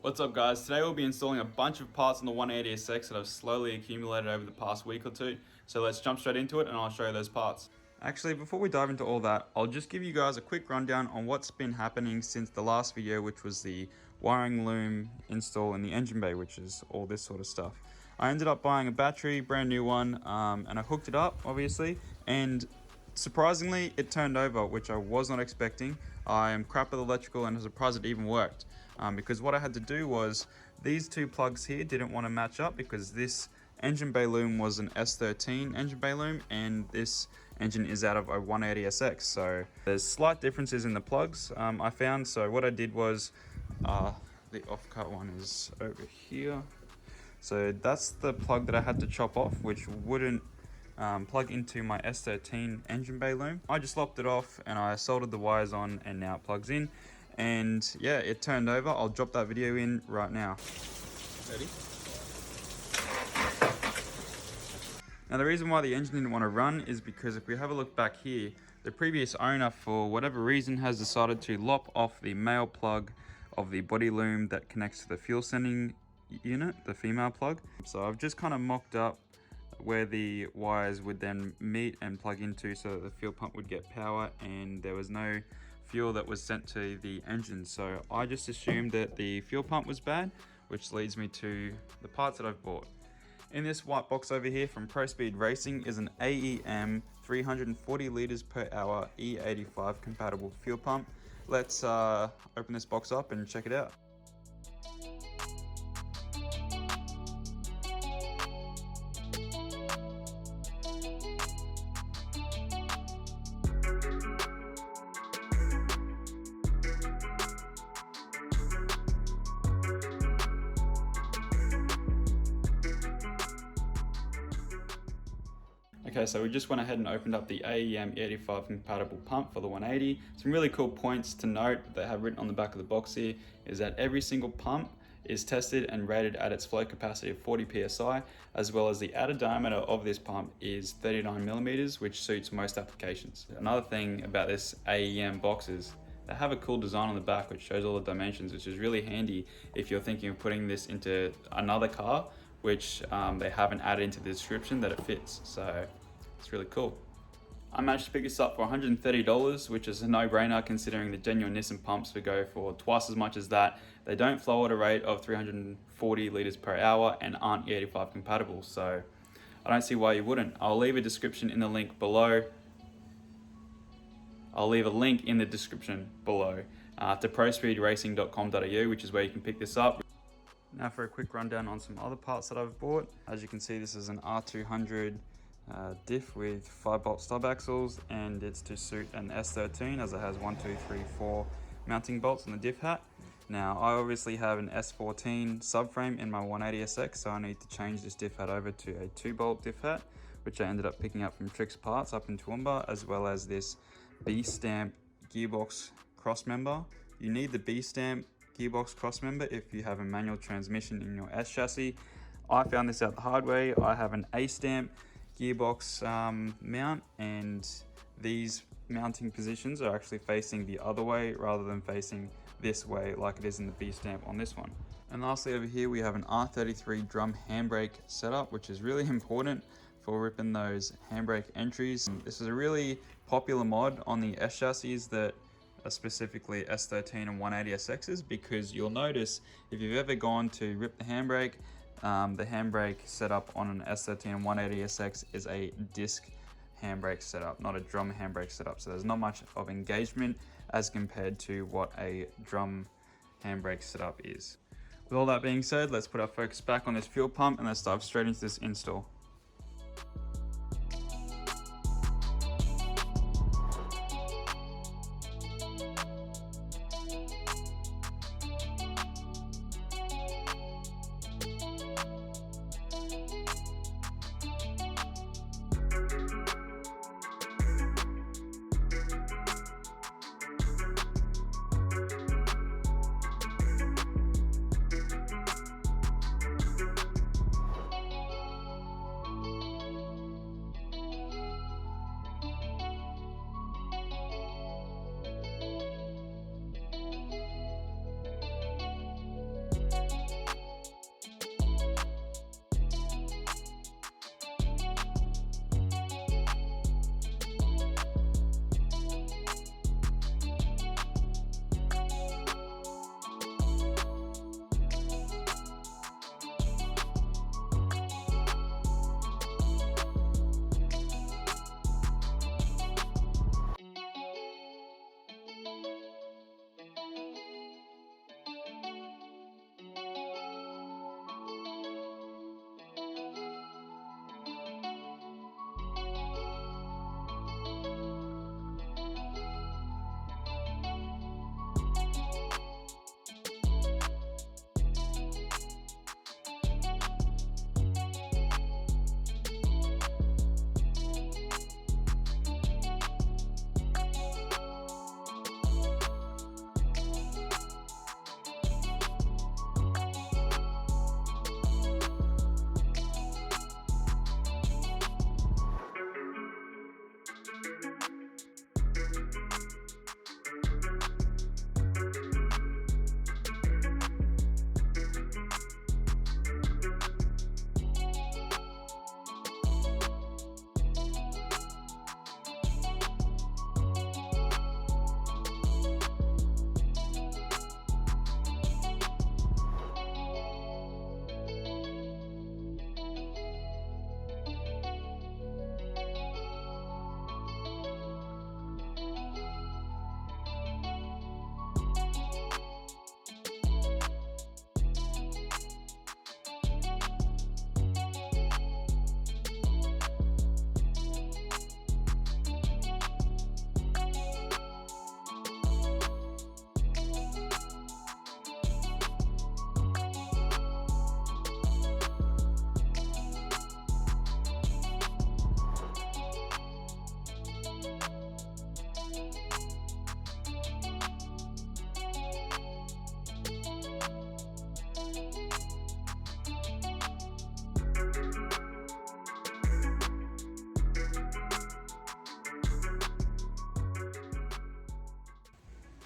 What's up guys, today we'll be installing a bunch of parts on the 180sx that have slowly accumulated over the past week or two. So let's jump straight into it and I'll show you those parts. Actually, before we dive into all that, I'll just give you guys a quick rundown on what's been happening since the last video, which was the wiring loom install in the engine bay, which is all this sort of stuff. I ended up buying a battery, brand new one, and I hooked it up obviously, and surprisingly it turned over, which I was not expecting. I am crap at electrical and I'm surprised it even worked. Because what I had to do was, these two plugs here didn't want to match up because this engine bay loom was an S13 engine bay loom and this engine is out of a 180sx. So there's slight differences in the plugs I found. So what I did was, the off-cut one is over here. So that's the plug that I had to chop off, which wouldn't plug into my S13 engine bay loom. I just lopped it off and I soldered the wires on and now it plugs in. And yeah, it turned over. I'll drop that video in right now. Ready? Now the reason why the engine didn't want to run is because if we have a look back here, the previous owner for whatever reason has decided to lop off the male plug of the body loom that connects to the fuel sending unit, the female plug. So I've just kind of mocked up where the wires would then meet and plug into so that the fuel pump would get power and there was no fuel that was sent to the engine. So I just assumed that the fuel pump was bad, which leads me to the parts that I've bought. In this white box over here from Pro Speed Racing is an AEM 340 liters per hour E85 compatible fuel pump. Let's open this box up and check it out. Okay, so we just went ahead and opened up the AEM E85 compatible pump for the 180. Some really cool points to note that I have written on the back of the box here is that every single pump is tested and rated at its flow capacity of 40 psi, as well as the outer diameter of this pump is 39 millimeters, which suits most applications. Another thing about this AEM box is they have a cool design on the back which shows all the dimensions, which is really handy if you're thinking of putting this into another car, which they haven't added into the description that it fits. So it's really cool. I managed to pick this up for $130, which is a no-brainer considering the genuine Nissan pumps would go for twice as much as that. They don't flow at a rate of 340 liters per hour and aren't E85 compatible, so I don't see why you wouldn't. I'll leave a description in the link below. I'll leave a link in the description below to prospeedracing.com.au, which is where you can pick this up. Now for a quick rundown on some other parts that I've bought. As you can see, this is an R200 diff with 5-bolt stub axles, and it's to suit an S13 as it has 1, 2, 3, 4 mounting bolts on the diff hat. Now I obviously have an S14 subframe in my 180sx, so I need to change this diff hat over to a 2-bolt diff hat, which I ended up picking up from Trix Parts up in Toowoomba, as well as this B-stamp gearbox cross member. You need the B-stamp gearbox cross member if you have a manual transmission in your S chassis. I found this out the hard way. I have an A-stamp gearbox mount, and these mounting positions are actually facing the other way rather than facing this way like it is in the B stamp on this one. And lastly, over here we have an R33 drum handbrake setup, which is really important for ripping those handbrake entries. This is a really popular mod on the S chassis that are specifically S13 and 180sx's, because you'll notice if you've ever gone to rip the handbrake setup on an S13 and 180sx is a disc handbrake setup, not a drum handbrake setup. So there's not much of engagement as compared to what a drum handbrake setup is. With all that being said, let's put our focus back on this fuel pump and let's dive straight into this install.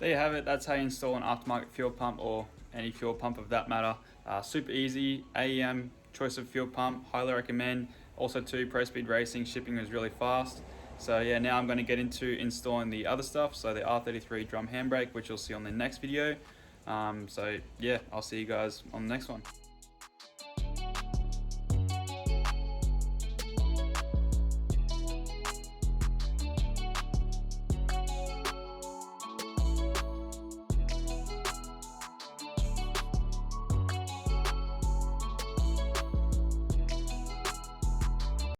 there you have it. That's how you install an aftermarket fuel pump, or any fuel pump of that matter. Super easy. AEM choice of fuel pump, highly recommend. Also too, Pro Speed Racing shipping was really fast. So yeah, now I'm going to get into installing the other stuff, so the R33 drum handbrake, which you'll see on the next video. So yeah, I'll see you guys on the next one.